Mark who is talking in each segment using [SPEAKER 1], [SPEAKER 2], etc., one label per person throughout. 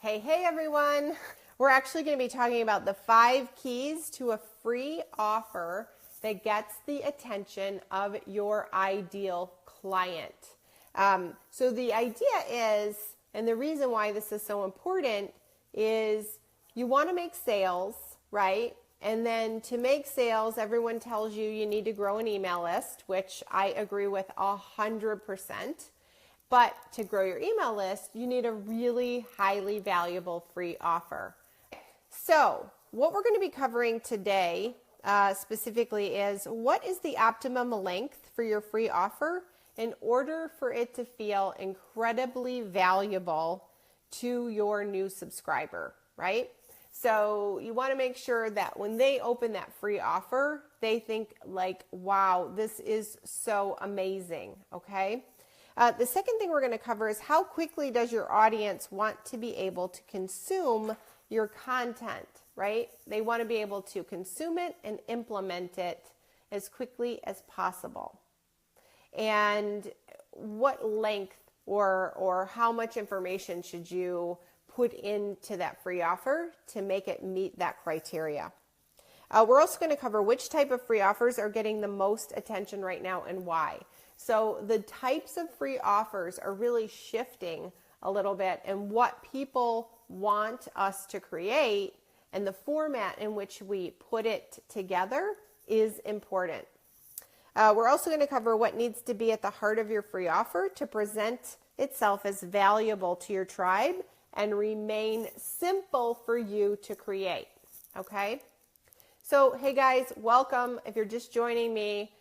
[SPEAKER 1] Hey everyone. We're actually going to be talking about the 5 keys to a free offer that gets the attention of your ideal client. So the idea is, and the reason why this is so important is you want to make sales, right? And then to make sales, everyone tells you need to grow an email list, which I agree with 100%. But to grow your email list, you need a really highly valuable free offer. So what we're going to be covering today specifically is what is the optimum length for your free offer in order for it to feel incredibly valuable to your new subscriber, right? So you want to make sure that when they open that free offer, they think like, wow, this is so amazing, okay? The second thing we're going to cover is how quickly does your audience want to be able to consume your content, right? They want to be able to consume it and implement it as quickly as possible. And what length or how much information should you put into that free offer to make it meet that criteria? We're also going to cover which type of free offers are getting the most attention right now and why. So the types of free offers are really shifting a little bit, and what people want us to create and the format in which we put it together is important. We're also going to cover what needs to be at the heart of your free offer to present itself as valuable to your tribe and remain simple for you to create. Okay? So, hey guys, welcome. If you're just joining me,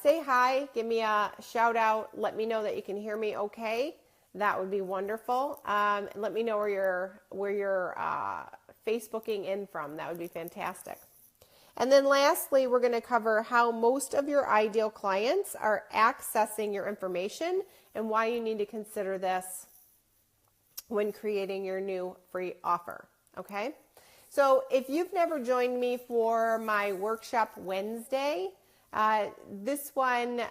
[SPEAKER 1] say hi, give me a shout out, let me know that you can hear me okay. That would be wonderful. Let me know where you're Facebooking in from. That would be fantastic. And then lastly, we're going to cover how most of your ideal clients are accessing your information and why you need to consider this when creating your new free offer. Okay? So if you've never joined me for my workshop Wednesday, this one,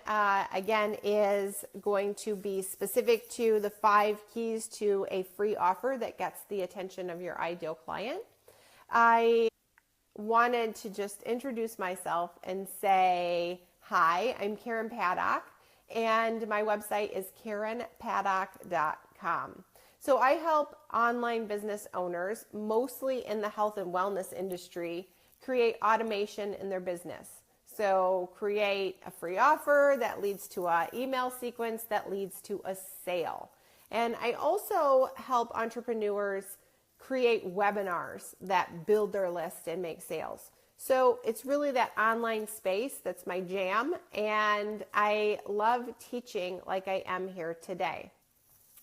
[SPEAKER 1] again, is going to be specific to the 5 keys to a free offer that gets the attention of your ideal client. I wanted to just introduce myself and say, hi, I'm Karen Paddock, and my website is KarenPaddock.com. So I help online business owners, mostly in the health and wellness industry, create automation in their business. So create a free offer that leads to an email sequence that leads to a sale. And I also help entrepreneurs create webinars that build their list and make sales. So it's really that online space that's my jam, and I love teaching like I am here today.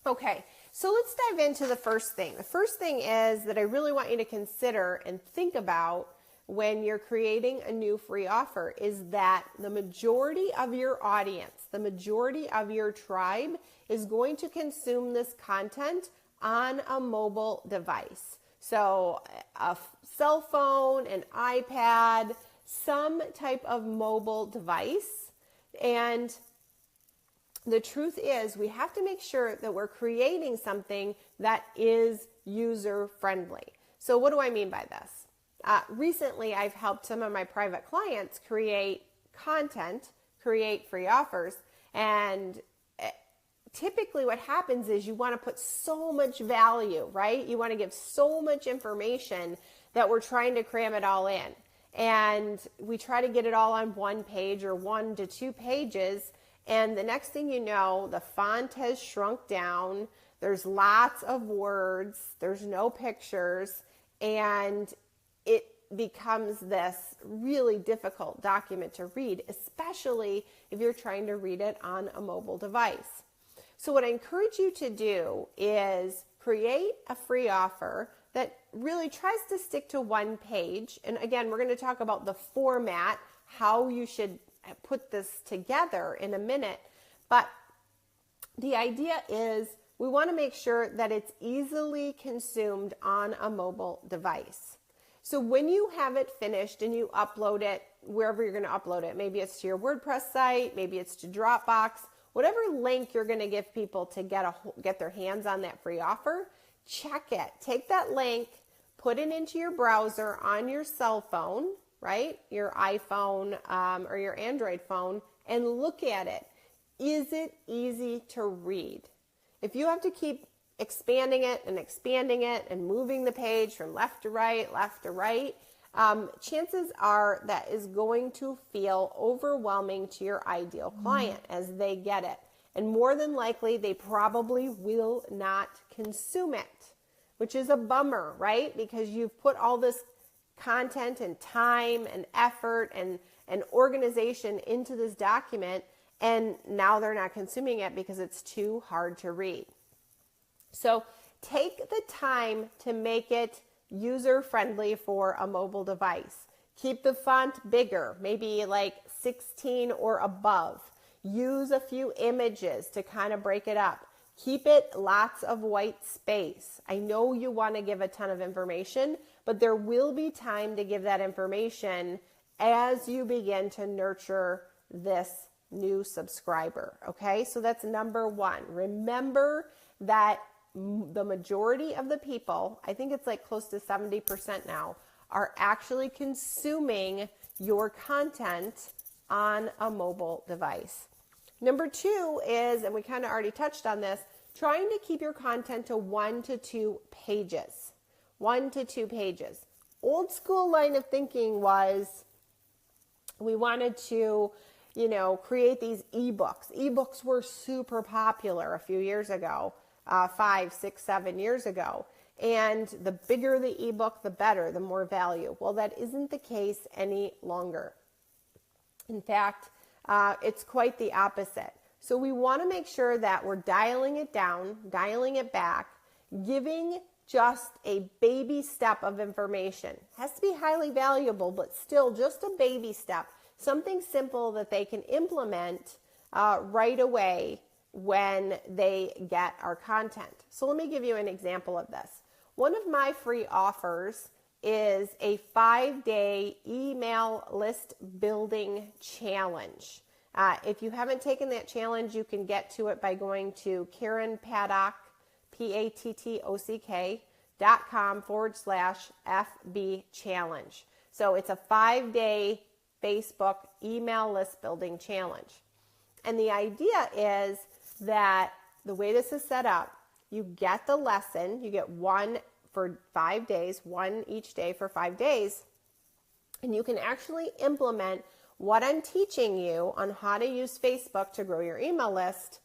[SPEAKER 1] Okay, so let's dive into the first thing. The first thing is that I really want you to consider and think about when you're creating a new free offer is that the majority of your audience, the majority of your tribe is going to consume this content on a mobile device. So a cell phone, an iPad, some type of mobile device. And the truth is we have to make sure that we're creating something that is user friendly. So what do I mean by this? Recently, I've helped some of my private clients create content, create free offers, and typically what happens is you want to put so much value, right? You want to give so much information that we're trying to cram it all in. And we try to get it all on one page or 1 to 2 pages, and the next thing you know, the font has shrunk down, there's lots of words, there's no pictures, and it becomes this really difficult document to read, especially if you're trying to read it on a mobile device. So what I encourage you to do is create a free offer that really tries to stick to 1 page. And again, we're going to talk about the format, how you should put this together in a minute. But the idea is we want to make sure that it's easily consumed on a mobile device. So when you have it finished and you upload it, wherever you're going to upload it, maybe it's to your WordPress site, maybe it's to Dropbox, whatever link you're going to give people to get their hands on that free offer, check it. Take that link, put it into your browser on your cell phone, right? Your iPhone or your Android phone, and look at it. Is it easy to read? If you have to keep expanding it and moving the page from left to right, chances are that is going to feel overwhelming to your ideal client as they get it. And more than likely, they probably will not consume it, which is a bummer, right? Because you've put all this content and time and effort and organization into this document, and now they're not consuming it because it's too hard to read. So take the time to make it user-friendly for a mobile device. Keep the font bigger, maybe like 16 or above. Use a few images to kind of break it up. Keep it lots of white space. I know you want to give a ton of information, but there will be time to give that information as you begin to nurture this new subscriber. Okay, so that's number one. Remember that the majority of the people, I think it's like close to 70% now, are actually consuming your content on a mobile device. Number two is, and we kind of already touched on this, trying to keep your content to 1 to 2 pages. 1 to 2 pages. Old school line of thinking was we wanted to, create these ebooks. Ebooks were super popular a few years ago, 5, 6, 7 years ago. And the bigger the ebook, the better, the more value. Well, that isn't the case any longer. In fact, it's quite the opposite. So we want to make sure that we're dialing it down, dialing it back, giving just a baby step of information. It has to be highly valuable, but still just a baby step, something simple that they can implement right away when they get our content. So let me give you an example of this. One of my free offers is a 5-day email list building challenge. If you haven't taken that challenge, you can get to it by going to Karen Paddock, pattock.com/FB challenge. So it's a 5-day Facebook email list building challenge. And the idea is that the way this is set up, you get the lesson, you get one for 5 days, one each day for 5 days, and you can actually implement what I'm teaching you on how to use Facebook to grow your email list.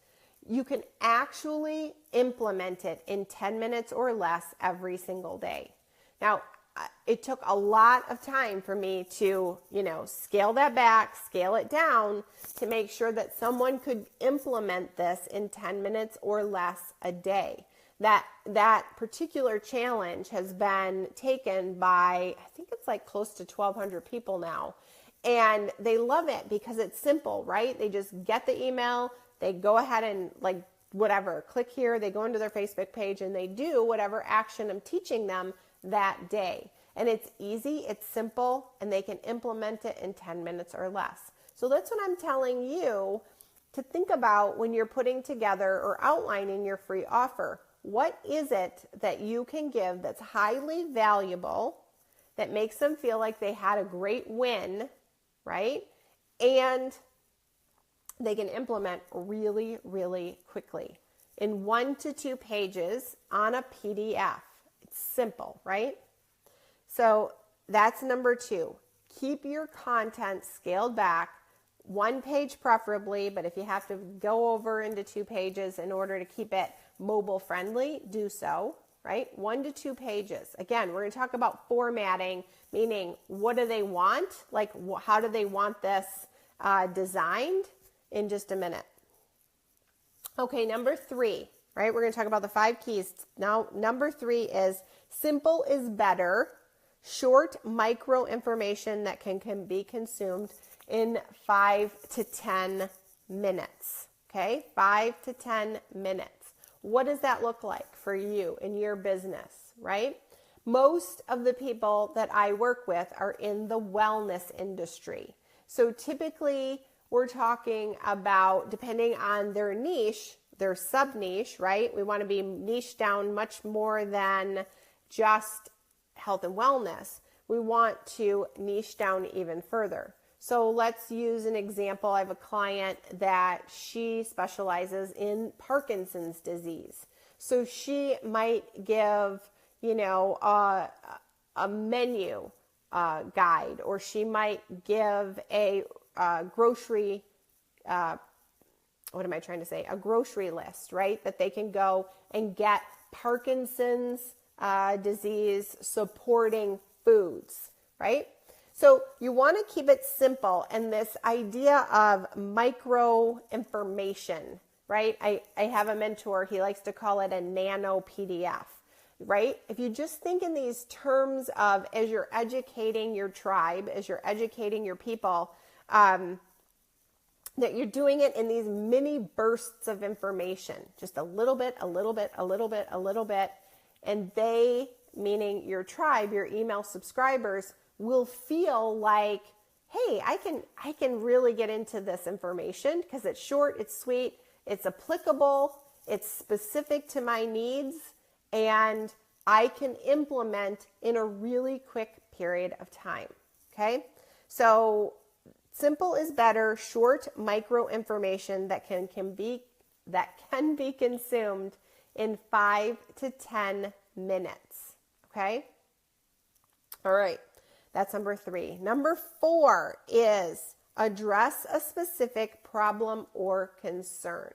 [SPEAKER 1] You can actually implement it in 10 minutes or less every single day. Now, it took a lot of time for me to, scale that back, scale it down to make sure that someone could implement this in 10 minutes or less a day. That particular challenge has been taken by, I think it's like close to 1,200 people now. And they love it because it's simple, right? They just get the email, they go ahead and click here, they go into their Facebook page and they do whatever action I'm teaching them that day. And it's easy, it's simple, and they can implement it in 10 minutes or less. So that's what I'm telling you to think about when you're putting together or outlining your free offer. What is it that you can give that's highly valuable, that makes them feel like they had a great win, right? And they can implement really, really quickly in 1 to 2 pages on a PDF. It's simple, right? So that's number 2. Keep your content scaled back, 1 page preferably, but if you have to go over into 2 pages in order to keep it mobile friendly, do so, right? 1 to 2 pages. Again, we're going to talk about formatting, meaning what do they want? Like how do they want this designed in just a minute. Okay, number 3, right? We're going to talk about the 5 keys. Now, number 3 is simple is better. Short micro information that can be consumed in 5 to 10 minutes. Okay, 5 to 10 minutes. What does that look like for you in your business, right? Most of the people that I work with are in the wellness industry. So typically we're talking about, depending on their niche, their sub niche, right? We want to be niched down much more than just health and wellness. We want to niche down even further. So let's use an example. I have a client that she specializes in Parkinson's disease. So she might give, a menu guide, or she might give a grocery, a grocery list, right? That they can go and get Parkinson's disease supporting foods, right? So you want to keep it simple, and this idea of micro information, right? I have a mentor, he likes to call it a nano PDF, right? If you just think in these terms of, as you're educating your tribe, as you're educating your people, that you're doing it in these mini bursts of information, just a little bit, a little bit, a little bit, a little bit, and they, meaning your tribe, your email subscribers, will feel like, hey, I can really get into this information because it's short, it's sweet, it's applicable, it's specific to my needs, and I can implement in a really quick period of time. Okay? So simple is better, short micro information that can be consumed in 5 to 10 minutes. Okay? All right. That's number 3. Number 4 is address a specific problem or concern.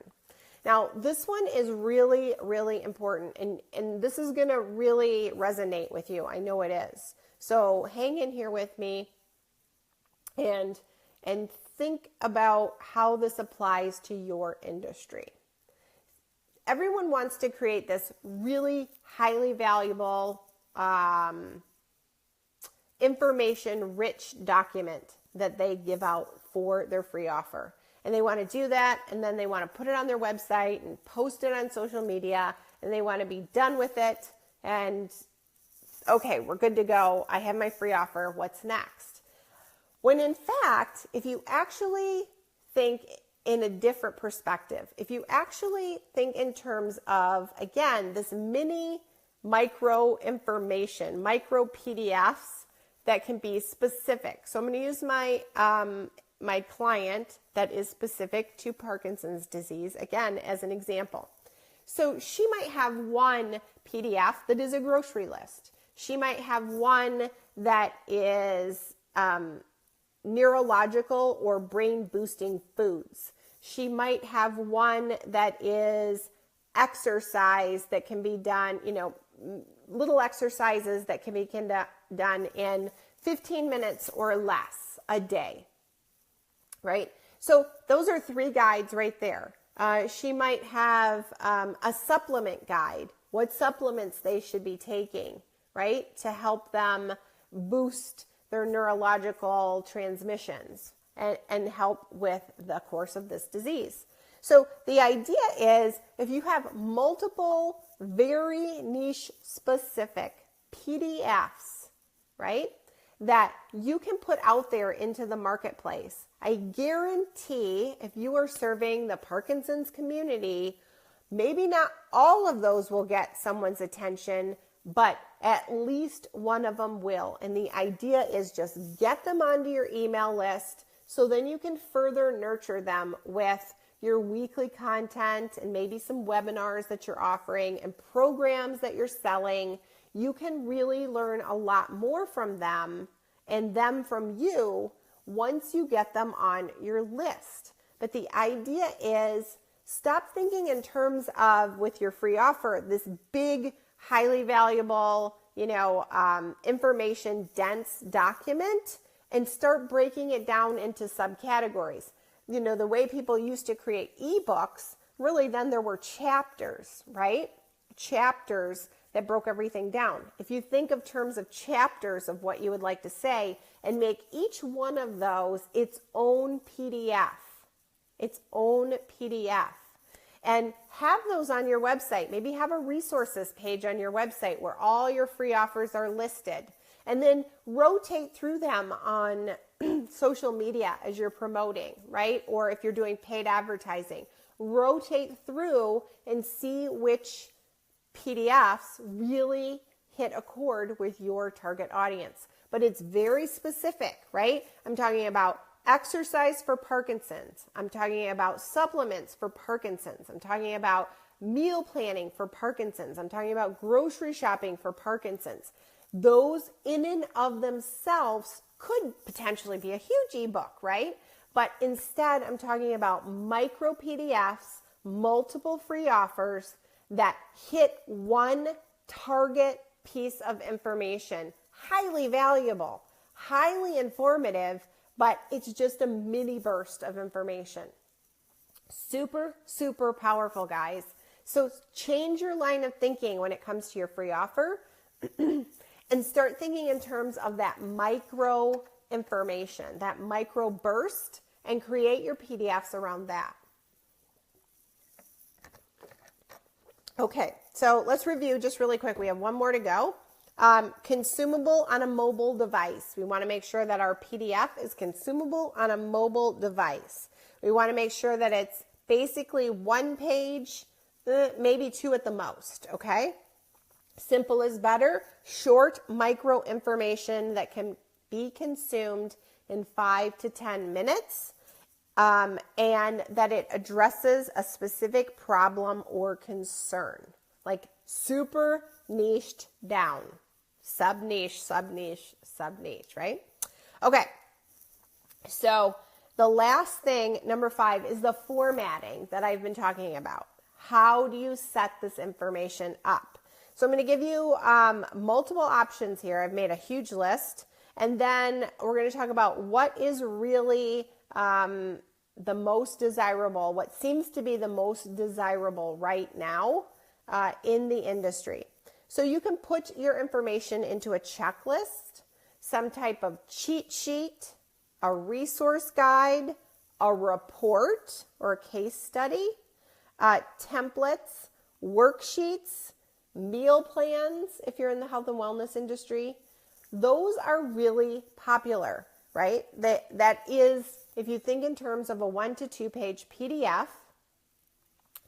[SPEAKER 1] Now, this one is really, really important, and this is going to really resonate with you. I know it is. So hang in here with me and think about how this applies to your industry. Everyone wants to create this really highly valuable, information-rich document that they give out for their free offer. And they want to do that, and then they want to put it on their website and post it on social media, and they want to be done with it, and okay, we're good to go. I have my free offer. What's next? When in fact, if you actually think in a different perspective, if you actually think in terms of, again, this mini micro information, micro PDFs that can be specific. So I'm going to use my client that is specific to Parkinson's disease, again, as an example. So she might have one PDF that is a grocery list. She might have one that is neurological or brain boosting foods. She might have one that is exercise that can be done, little exercises that can be done in 15 minutes or less a day, right? So those are 3 guides right there. She might have a supplement guide, what supplements they should be taking, right, to help them boost their neurological transmissions and help with the course of this disease. So the idea is, if you have multiple very niche specific PDFs, right, that you can put out there into the marketplace, I guarantee if you are serving the Parkinson's community, maybe not all of those will get someone's attention, but at least one of them will. And the idea is just get them onto your email list so then you can further nurture them with your weekly content and maybe some webinars that you're offering and programs that you're selling. You can really learn a lot more from them and them from you once you get them on your list. But the idea is, stop thinking in terms of, with your free offer, this big, highly valuable, information dense document, and start breaking it down into subcategories. The way people used to create ebooks, really then there were chapters, right? Chapters that broke everything down. If you think of terms of chapters of what you would like to say and make each one of those its own PDF, and have those on your website. Maybe have a resources page on your website where all your free offers are listed, and then rotate through them on social media as you're promoting, right? Or if you're doing paid advertising, rotate through and see which PDFs really hit a chord with your target audience. But it's very specific, right? I'm talking about exercise for Parkinson's. I'm talking about supplements for Parkinson's. I'm talking about meal planning for Parkinson's. I'm talking about grocery shopping for Parkinson's. Those in and of themselves could potentially be a huge ebook, right? But instead, I'm talking about micro PDFs, multiple free offers that hit one target piece of information. Highly valuable, highly informative, but it's just a mini burst of information. Super, super powerful, guys. So change your line of thinking when it comes to your free offer and start thinking in terms of that micro information, that micro burst, and create your PDFs around that. Okay, so let's review just really quick. We have one more to go. Consumable on a mobile device. We want to make sure that our PDF is consumable on a mobile device. We want to make sure that it's basically one page, maybe two at the most, okay? Simple is better. Short micro information that can be consumed in 5 to 10 minutes, and that it addresses a specific problem or concern, like super niched down. Sub-niche, sub-niche, sub-niche, right? Okay, so the last thing, number 5, is the formatting that I've been talking about. How do you set this information up? So I'm going to give you multiple options here. I've made a huge list, and then we're going to talk about what is really the most desirable, what seems to be the most desirable right now in the industry. So you can put your information into a checklist, some type of cheat sheet, a resource guide, a report or a case study, templates, worksheets, meal plans if you're in the health and wellness industry. Those are really popular, right? That is, if you think in terms of a 1 to 2 page PDF,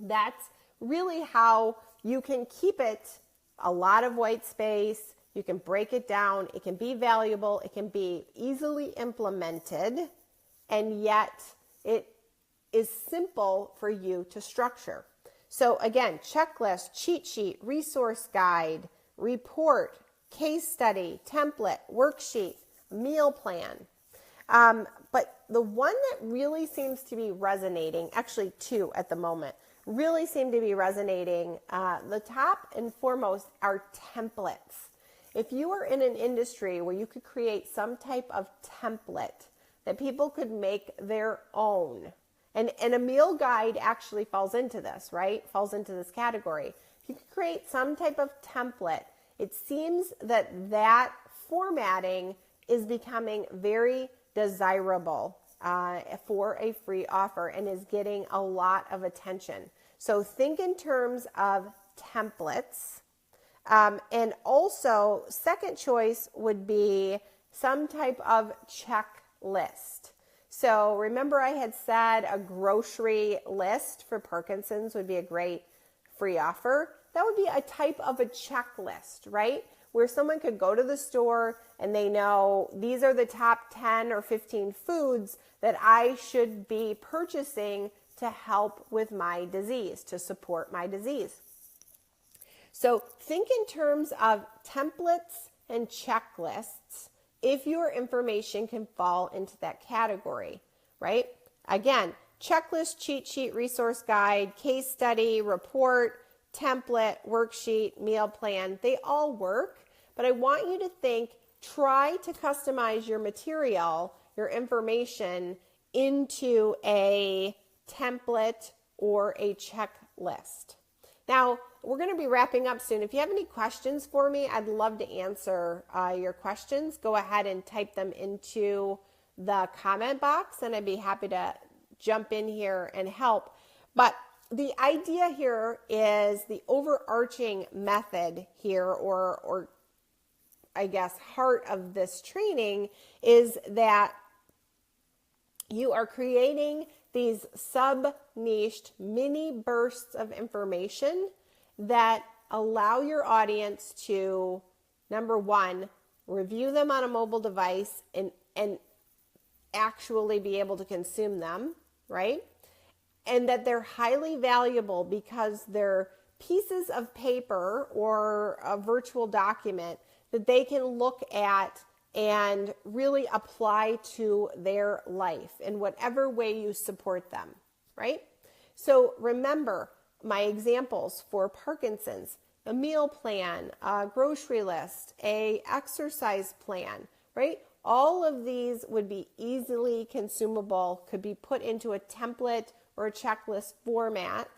[SPEAKER 1] that's really how you can keep it a lot of white space. You can break it down. It can be valuable. It can be easily implemented, and yet it is simple for you to structure. So again, checklist, cheat sheet, resource guide, report, case study, template, worksheet, meal plan. But the one that really seems to be resonating, actually two at the moment, really seem to be resonating. The top and foremost are templates. If you are in an industry where you could create some type of template that people could make their own, and a meal guide actually falls into this, right? Falls into this category. If you could create some type of template, it seems that formatting is becoming very desirable for a free offer and is getting a lot of attention. So think in terms of templates. And also, second choice would be some type of checklist. So remember I had said a grocery list for Parkinson's would be a great free offer. That would be a type of a checklist, right? Where someone could go to the store and they know these are the top 10 or 15 foods that I should be purchasing to help with my disease, to support my disease. So think in terms of templates and checklists if your information can fall into that category, right? Again, checklist, cheat sheet, resource guide, case study, report, template, worksheet, meal plan, they all work, but I want you to think, try to customize your material, your information into a template or a checklist. Now, we're going to be wrapping up soon. If you have any questions for me, I'd love to answer your questions. Go ahead and type them into the comment box, and I'd be happy to jump in here and help. But the idea here is the overarching method here, or I guess heart of this training, is that you are creating these sub-niched mini bursts of information that allow your audience to, number one, review them on a mobile device and actually be able to consume them, right? And that they're highly valuable because they're pieces of paper or a virtual document that they can look at and really apply to their life in whatever way you support them, right? So remember my examples for Parkinson's: a meal plan, a grocery list, a exercise plan, right? All of these would be easily consumable, could be put into a template or a checklist format.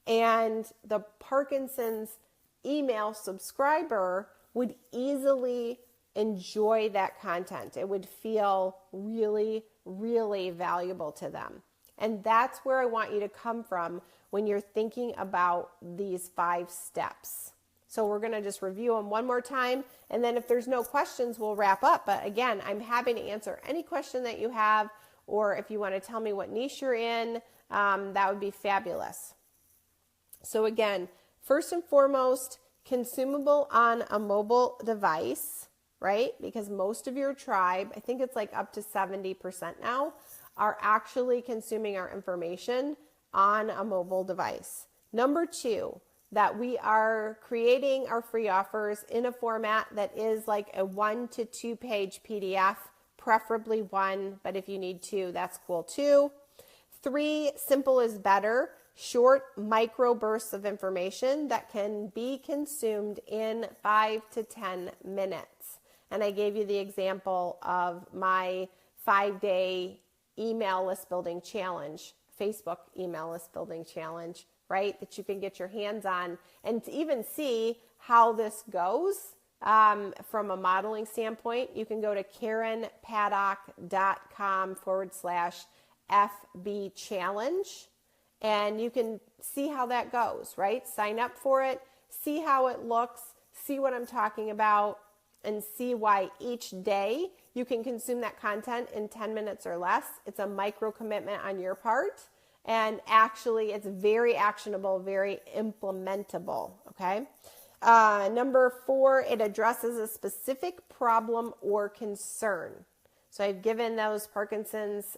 [SPEAKER 1] And the Parkinson's email subscriber would easily enjoy that content. It would feel really, really valuable to them. And that's where I want you to come from when you're thinking about these 5 steps. So we're going to just review them one more time. And then if there's no questions, we'll wrap up. But again, I'm happy to answer any question that you have, or if you want to tell me what niche you're in, that would be fabulous. So again, first and foremost, consumable on a mobile device, right? Because most of your tribe, I think it's like up to 70% now, are actually consuming our information on a mobile device. Number 2, that we are creating our free offers in a format that is like a 1 to 2 page PDF, preferably 1, but if you need 2, that's cool too. 3, simple is better. Short micro bursts of information that can be consumed in 5 to 10 minutes. And I gave you the example of my 5-day email list building challenge, Facebook email list building challenge, right? That you can get your hands on and to even see how this goes from a modeling standpoint. You can go to KarenPaddock.com/FB challenge. And you can see how that goes, right? Sign up for it, see how it looks, see what I'm talking about, and see why each day you can consume that content in 10 minutes or less. It's a micro commitment on your part. And actually, it's very actionable, very implementable, okay? Number 4, it addresses a specific problem or concern. So I've given those Parkinson's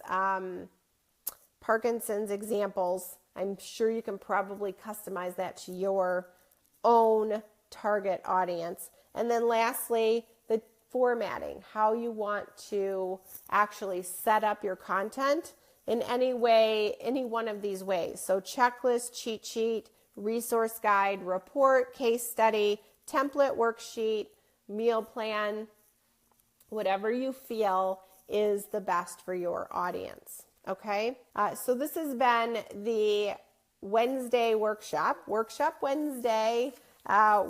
[SPEAKER 1] examples. I'm sure you can probably customize that to your own target audience. And then lastly, the formatting, how you want to actually set up your content in any way, any one of these ways. So checklist, cheat sheet, resource guide, report, case study, template, worksheet, meal plan, whatever you feel is the best for your audience. Okay, so this has been the Wednesday workshop Wednesday,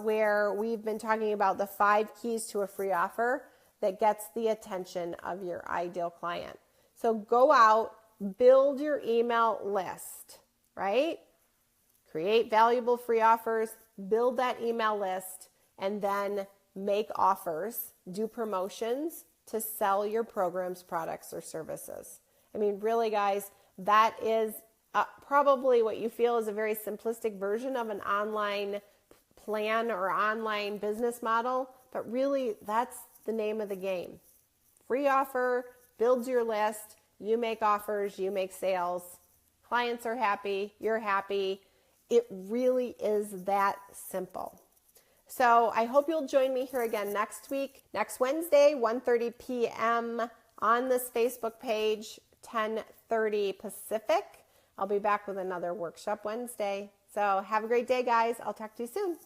[SPEAKER 1] where we've been talking about the 5 keys to a free offer that gets the attention of your ideal client. So go out, build your email list, right? Create valuable free offers, build that email list, and then make offers, do promotions to sell your programs, products, or services. I mean, really, guys, that is probably what you feel is a very simplistic version of an online plan or online business model, but really that's the name of the game. Free offer, builds your list, you make offers, you make sales, clients are happy, you're happy. It really is that simple. So I hope you'll join me here again next week, next Wednesday, 1:30 p.m. on this Facebook page, 10:30 Pacific. I'll be back with another Workshop Wednesday. So have a great day, guys. I'll talk to you soon.